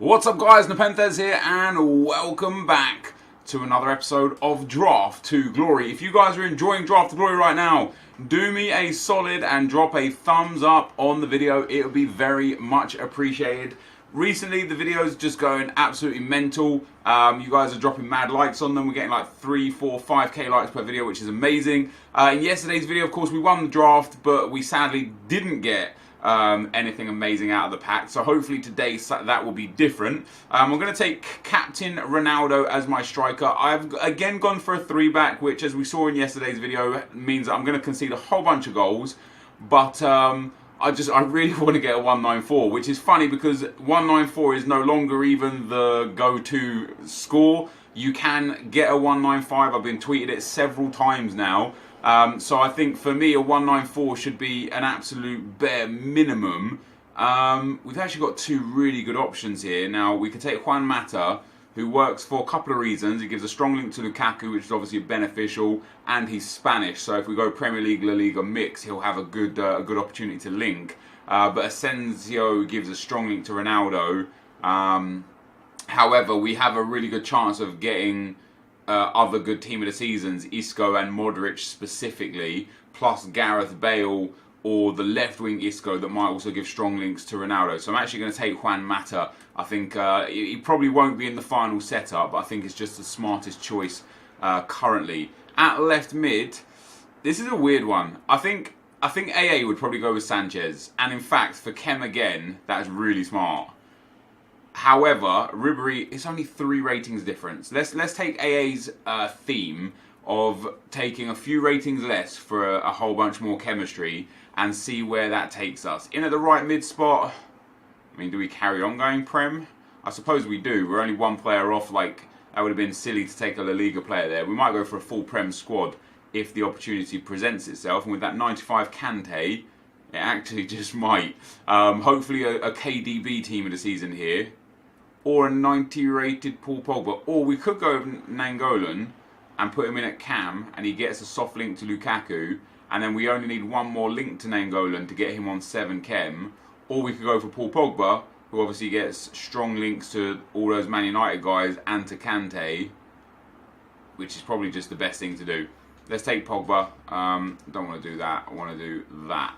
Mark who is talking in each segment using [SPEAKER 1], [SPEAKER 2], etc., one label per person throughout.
[SPEAKER 1] What's up guys, NepentheZ here and welcome back to another episode of Draft to Glory. If you guys are enjoying Draft to Glory right now, do me a solid and drop a thumbs up on the video. It would be very much appreciated. Recently the videos just going absolutely mental. You guys are dropping mad likes on them. We're getting like 3, 4, 5k likes per video, which is amazing. In yesterday's video, of course, we won the draft, but we sadly didn't get anything amazing out of the pack. So hopefully today that will be different. I'm going to take Captain Ronaldo as my striker. I've again gone for a 3-back, which as we saw in yesterday's video means that I'm going to concede a whole bunch of goals. But I really want to get a 194, which is funny because 194 is no longer even the go-to score. You can get a 195. I've been tweeted it several times now. So I think for me a 194 should be an absolute bare minimum. We've actually got two really good options here. Now we could take Juan Mata, who works for a couple of reasons. He gives a strong link to Lukaku, which is obviously beneficial, and he's Spanish. So if we go Premier League, La Liga mix, he'll have a good opportunity to link. But Asensio gives a strong link to Ronaldo. However, we have a really good chance of getting other good team of the seasons, Isco and Modric specifically, plus Gareth Bale or the left wing Isco that might also give strong links to Ronaldo. So I'm actually going to take Juan Mata. I think he probably won't be in the final setup, but I think it's just the smartest choice currently. At left mid, this is a weird one. I think AA would probably go with Sanchez, and in fact for Kem again, that is really smart. However, Ribery, it's only 3 ratings difference. Let's take AA's theme of taking a few ratings less for a whole bunch more chemistry and see where that takes us. In at the right mid spot, I mean, do we carry on going Prem? I suppose we do. We're only one player off. Like, that would have been silly to take a La Liga player there. We might go for a full Prem squad if the opportunity presents itself. And with that 95 Kante, it actually just might. Hopefully a KDB team of the season here. Or a 90 rated Paul Pogba. Or we could go with Nainggolan and put him in at Cam and he gets a soft link to Lukaku. And then we only need one more link to Nainggolan to get him on 7 Chem. Or we could go for Paul Pogba, who obviously gets strong links to all those Man United guys and to Kante, which is probably just the best thing to do. Let's take Pogba. Don't want to do that. I want to do that.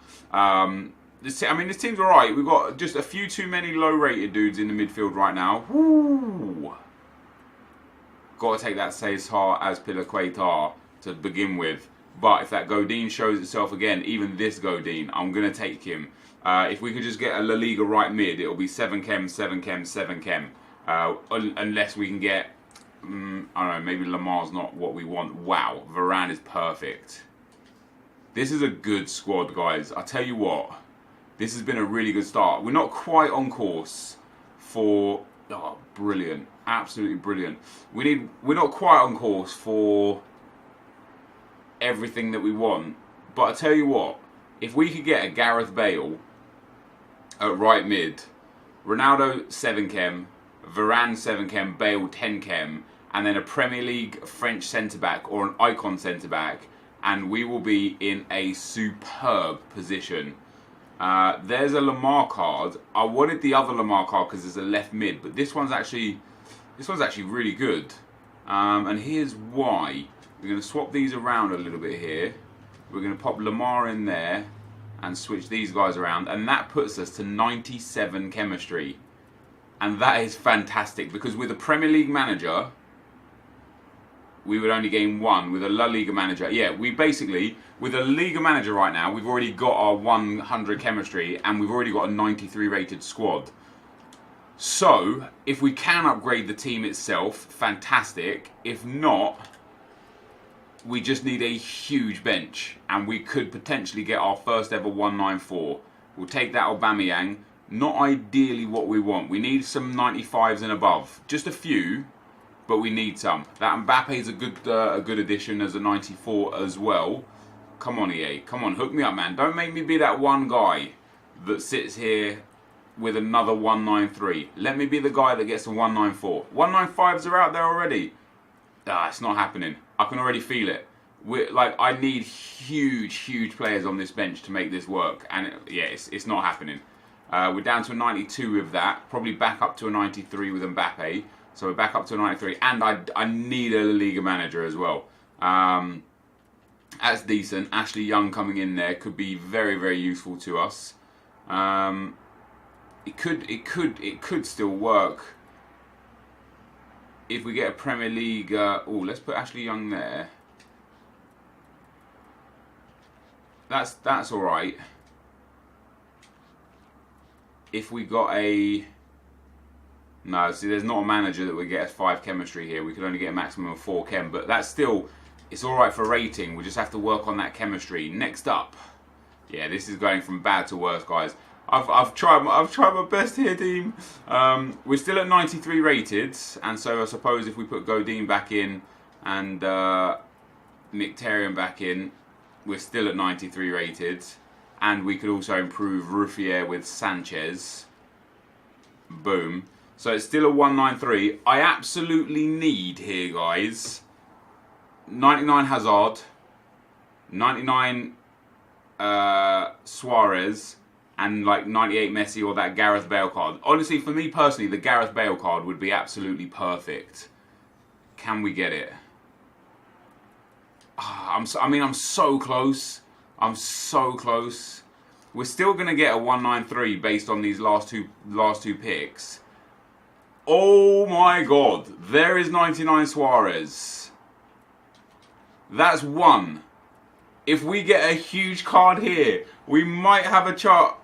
[SPEAKER 1] This team's alright. We've got just a few too many low-rated dudes in the midfield right now. Woo! Got to take that Cesar as Pilaquetar to begin with. But if that Godin shows itself again, even this Godin, I'm going to take him. If we could just get a La Liga right mid, it'll be 7 Chem, 7 Chem, 7 Chem. Unless we can get, I don't know, maybe Lamar's not what we want. Wow, Varane is perfect. This is a good squad, guys. I tell you what. This has been a really good start. We're not quite on course for... Oh, brilliant. Absolutely brilliant. We're not quite on course for everything that we want. But I tell you what, if we could get a Gareth Bale at right mid, Ronaldo 7 Chem, Varane 7 Chem, Bale 10 Chem, and then a Premier League French centre-back or an icon centre-back, and we will be in a superb position. There's a Lamar card. I wanted the other Lamar card because there's a left mid, but this one's actually really good. And here's why. We're going to swap these around a little bit here. We're going to pop Lamar in there and switch these guys around, and that puts us to 97 chemistry. And that is fantastic because with a Premier League manager, we would only gain 1. With a La Liga manager, yeah, we basically, with a Liga manager right now, we've already got our 100 chemistry and we've already got a 93 rated squad. So, if we can upgrade the team itself, fantastic. If not, we just need a huge bench and we could potentially get our first ever 194. We'll take that Aubameyang. Not ideally what we want. We need some 95s and above. Just a few. But we need some. That Mbappe is a good addition as a 94 as well. Come on, EA. Come on, hook me up, man. Don't make me be that one guy that sits here with another 193. Let me be the guy that gets a 194. 195s are out there already. It's not happening. I can already feel it. I need huge players on this bench to make this work. And it's not happening. We're down to a 92 with that. Probably back up to a 93 with Mbappe. So we're back up to a 93. And I need a La Liga manager as well. That's decent. Ashley Young coming in there could be very, very useful to us. It could still work if we get a Premier League. Let's put Ashley Young there. That's all right. If we got a no, see, there's not a manager that would get us 5 chemistry here. We could only get a maximum of 4 chem, but that's still, it's all right for rating. We just have to work on that chemistry. Next up, yeah, this is going from bad to worse, guys. I've tried my best here, team. We're still at 93 rated, and so I suppose if we put Godin back in and Mkhitaryan back in, we're still at 93 rated, and we could also improve Ruffier with Sanchez. Boom. So it's still a 193. I absolutely need here, guys, 99 Hazard, 99 Suarez, and like 98 Messi or that Gareth Bale card. Honestly, for me personally, the Gareth Bale card would be absolutely perfect. Can we get it? I'm so close. I'm so close. We're still gonna get a 193 based on these last two picks. Oh my God! There is 99 Suarez. That's one. If we get a huge card here, we might have a chart.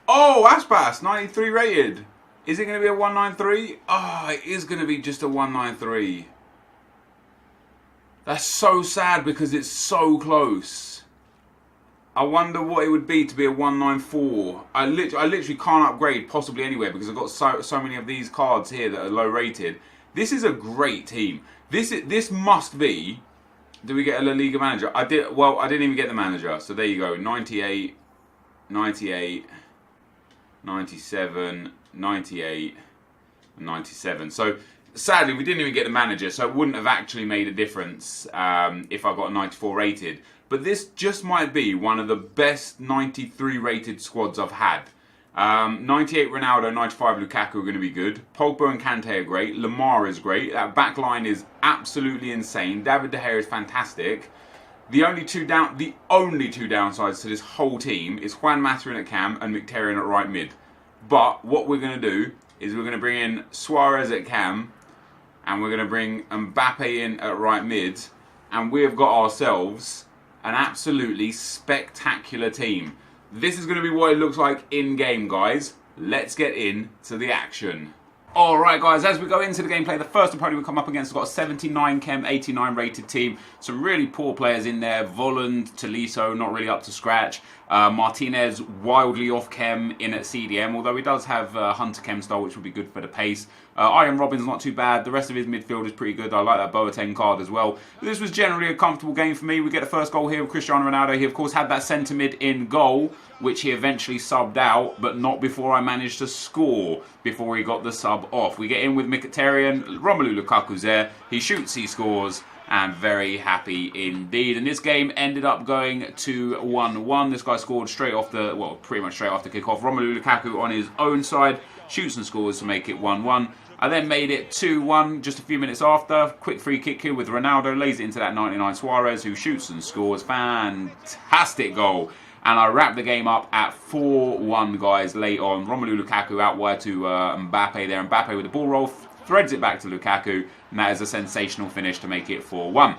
[SPEAKER 1] Oh, Aspas, 93 rated. Is it going to be a 193? Oh, it is going to be just a 193. That's so sad because it's so close. I wonder what it would be to be a 194. I literally can't upgrade possibly anywhere because I've got so many of these cards here that are low rated. This is a great team. This must be. Do we get a La Liga manager? I didn't even get the manager. So there you go. 98, 98, 97, 98, and 97. So sadly, we didn't even get the manager. So it wouldn't have actually made a difference if I got a 94 rated. But this just might be one of the best 93 rated squads I've had. 98 Ronaldo, 95 Lukaku are going to be good. Pogba and Kante are great. Lamar is great. That back line is absolutely insane. David De Gea is fantastic. The only two downsides to this whole team is Juan Mata at cam and Mkhitaryan at right mid. But what we're going to do is we're going to bring in Suarez at cam and we're going to bring Mbappe in at right mid, and we have got ourselves an absolutely spectacular team. This is going to be what it looks like in-game, guys. Let's get into the action. Alright guys, as we go into the gameplay, the first opponent we come up against has got a 79 chem, 89 rated team. Some really poor players in there. Volland, Tolisso, not really up to scratch. Martinez, wildly off chem in at CDM, although he does have Hunter chem style, which would be good for the pace. Ian Robbins not too bad. The rest of his midfield is pretty good. I like that Boateng card as well. This was generally a comfortable game for me. We get the first goal here with Cristiano Ronaldo. He, of course, had that centre mid in goal, which he eventually subbed out, but not before I managed to score, before he got the sub off. We get in with Mkhitaryan. Romelu Lukaku's there. He shoots, he scores, and very happy indeed. And this game ended up going to 1-1. This guy scored straight off the, well, pretty much straight off the kick-off. Romelu Lukaku on his own side shoots and scores to make it 1-1. I then made it 2-1 just a few minutes after. Quick free kick here with Ronaldo. Lays it into that 99 Suarez, who shoots and scores. Fantastic goal. And I wrapped the game up at 4-1, guys, late on. Romelu Lukaku out wide to Mbappe there. Mbappe with the ball roll, threads it back to Lukaku. And that is a sensational finish to make it 4-1.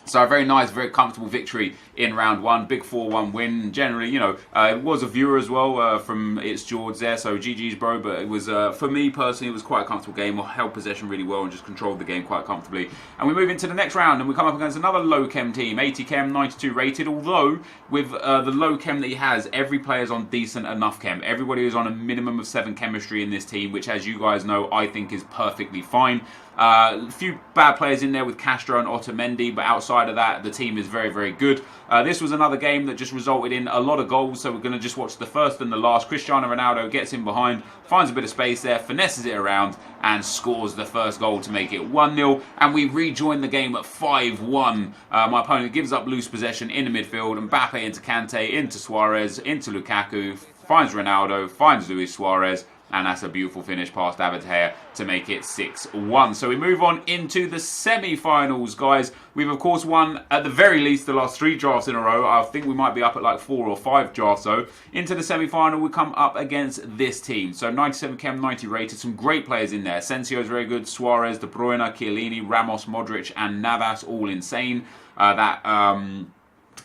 [SPEAKER 1] So a very nice, very comfortable victory in round one. Big 4-1 win. Generally, you know, it was a viewer as well from It's George there. So GG's, bro. But it was, for me personally, it was quite a comfortable game. We held possession really well and just controlled the game quite comfortably. And we move into the next round and we come up against another low chem team. 80 chem, 92 rated. Although, with the low chem that he has, every player's on decent enough chem. Everybody is on a minimum of 7 chemistry in this team, which, as you guys know, I think is perfectly fine. A few bad players in there with Castro and Otamendi, but outside of that, the team is very, very good. This was another game that just resulted in a lot of goals, so we're going to just watch the first and the last. Cristiano Ronaldo gets in behind, finds a bit of space there, finesses it around, and scores the first goal to make it 1-0. And we rejoin the game at 5-1. My opponent gives up loose possession in the midfield. Mbappe into Kante, into Suarez, into Lukaku. finds Ronaldo, finds Luis Suarez, and that's a beautiful finish past David De Gea to make it 6-1. So we move on into the semi-finals, guys. We've, of course, won, at the very least, the last 3 drafts in a row. I think we might be up at like 4 or 5 drafts, though. Into the semi-final, we come up against this team. So 97 chem, 90 rated. Some great players in there. Asensio's very good. Suarez, De Bruyne, Chiellini, Ramos, Modric, and Navas, all insane.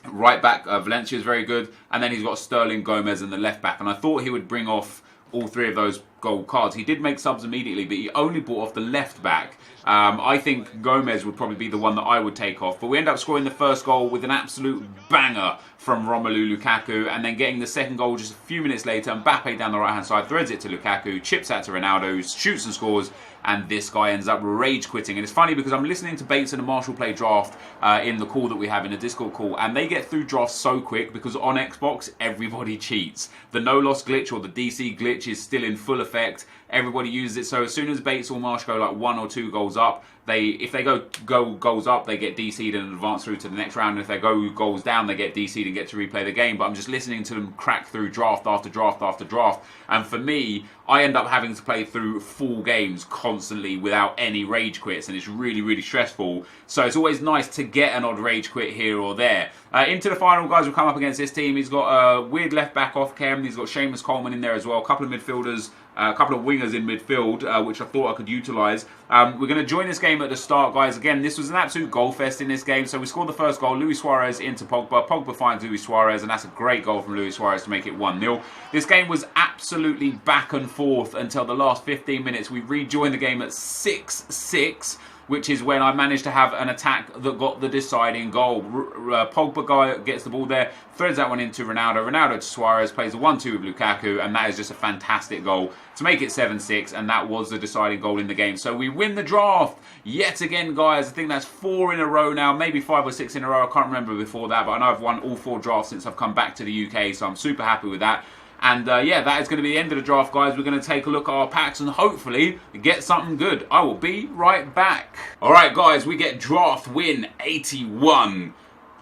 [SPEAKER 1] Right back, Valencia is very good. And then he's got Sterling, Gomez, and the left back. And I thought he would bring off all 3 of those gold cards. He did make subs immediately, but he only brought off the left back. I think Gomez would probably be the one that I would take off. But we end up scoring the first goal with an absolute banger from Romelu Lukaku, and then getting the second goal just a few minutes later. Mbappe down the right-hand side threads it to Lukaku, chips out to Ronaldo, who shoots and scores, and this guy ends up rage quitting. And it's funny because I'm listening to Bates and the Marshall play draft in the call that we have in the Discord call, and they get through drafts so quick because on Xbox, everybody cheats. The no-loss glitch or the DC glitch is still in full effect. Everybody uses it, so as soon as Bates or Marsh go like 1 or 2 goals up, if they go goals up, they get DC'd and advance through to the next round. And if they go goals down, they get DC'd and get to replay the game. But I'm just listening to them crack through draft after draft after draft. And for me, I end up having to play through full games constantly without any rage quits. And it's really, really stressful. So it's always nice to get an odd rage quit here or there. Into the final, guys, we'll come up against this team. He's got a weird left back off chem. He's got Seamus Coleman in there as well. A couple of midfielders. A couple of wingers in midfield, which I thought I could utilise. We're going to join this game at the start, guys. Again, this was an absolute goal fest in this game. So we scored the first goal. Luis Suarez into Pogba. Pogba finds Luis Suarez, and that's a great goal from Luis Suarez to make it 1-0. This game was absolutely back and forth until the last 15 minutes. We rejoined the game at 6-6. Which is when I managed to have an attack that got the deciding goal. Pogba guy gets the ball there, threads that one into Ronaldo. Ronaldo to Suarez, plays the 1-2 with Lukaku, and that is just a fantastic goal to make it 7-6, and that was the deciding goal in the game. So we win the draft yet again, guys. I think that's 4 in a row now, maybe 5 or 6 in a row. I can't remember before that, but I know I've won all 4 drafts since I've come back to the UK, so I'm super happy with that. And yeah, that is going to be the end of the draft, guys. We're going to take a look at our packs and hopefully get something good. I will be right back. Alright, guys, we get draft win 81.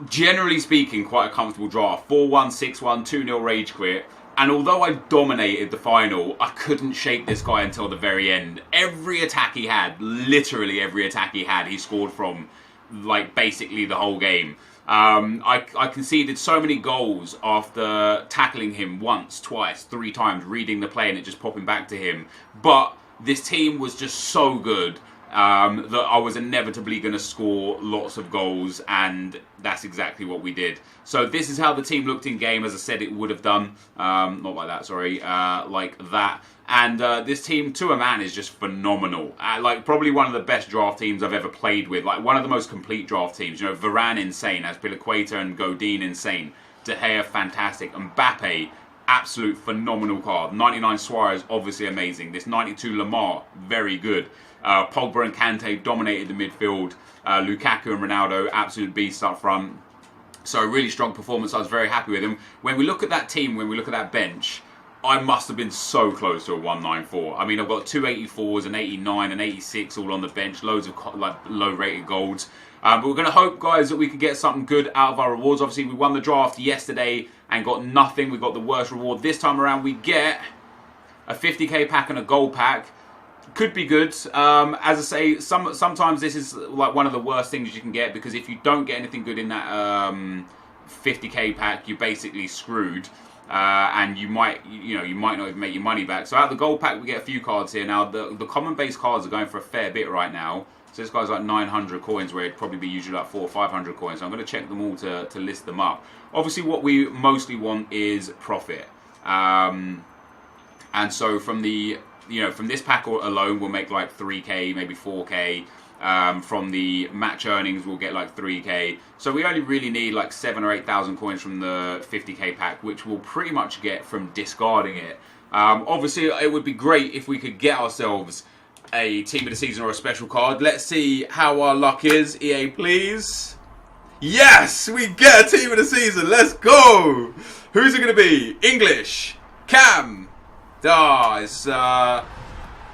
[SPEAKER 1] Generally speaking, quite a comfortable draft. 4-1, 6-1, 2-0 rage quit. And although I dominated the final, I couldn't shake this guy until the very end. Every attack he had, literally every attack he had, he scored from, like, basically the whole game. I conceded so many goals after tackling him once, twice, 3 times, reading the play and it just popping back to him. But this team was just so good that I was inevitably going to score lots of goals, and that's exactly what we did. So this is how the team looked in game, as I said it would have done. Not like that, sorry, like that. And this team, to a man, is just phenomenal. Like, probably one of the best draft teams I've ever played with. Like, one of the most complete draft teams. You know, Varane, insane. Azpilicueta and Godin, insane. De Gea, fantastic. Mbappe, absolute phenomenal card. 99 Suarez, obviously amazing. This 92 Lamar, very good. Pogba and Kante dominated the midfield. Lukaku and Ronaldo, absolute beasts up front. So, really strong performance. I was very happy with them. When we look at that team, when we look at that bench, I must have been so close to a 194. I mean, I've got 2 84s, an 89, an 86 all on the bench, loads of like low-rated golds. But we're going to hope, guys, that we can get something good out of our rewards. Obviously, we won the draft yesterday and got nothing. We got the worst reward. This time around, we get a 50k pack and a gold pack. Could be good. As I say, sometimes this is like one of the worst things you can get, because if you don't get anything good in that 50k pack, you're basically screwed. And you might not even make your money back. So out of the gold pack, we get a few cards here. Now, the common base cards are going for a fair bit right now. So this guy's like 900 coins, where it'd probably be usually like 400 or 500 coins. So I'm going to check them all to list them up. Obviously, what we mostly want is profit. And so from this pack alone, we'll make like 3k, maybe 4k. From the match earnings, we'll get like 3k. So we only really need like 7,000 or 8,000 coins from the 50k pack, which we'll pretty much get from discarding it. Obviously, it would be great if we could get ourselves a Team of the Season or a special card. Let's see how our luck is. EA, please. Yes, we get a Team of the Season. Let's go. Who's it going to be? English. Cam. It's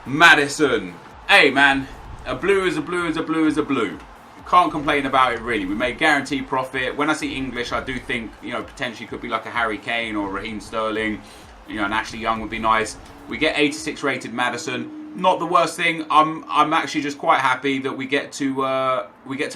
[SPEAKER 1] Madison. Hey, man. A blue is a blue is a blue is a blue. Can't complain about it, really. We made guaranteed profit. When I see English, I do think, potentially could be like a Harry Kane or Raheem Sterling. You know, an Ashley Young would be nice. We get 86 rated Maddison. Not the worst thing. I'm actually just quite happy that we get to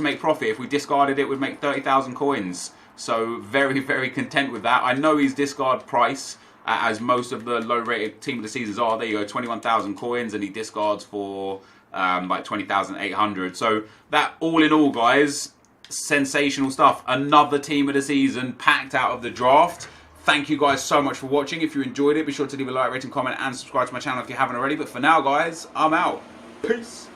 [SPEAKER 1] make profit. If we discarded it, we'd make 30,000 coins. So very, very content with that. I know his discard price, as most of the low-rated team of the seasons are. There you go, 21,000 coins, and he discards for like 20,800. So that, all in all, guys, sensational stuff. Another team of the season packed out of the draft. Thank you guys so much for watching. If you enjoyed it, be sure to leave a like, rating, comment, and subscribe to my channel if you haven't already. But for now, guys, I'm out. Peace.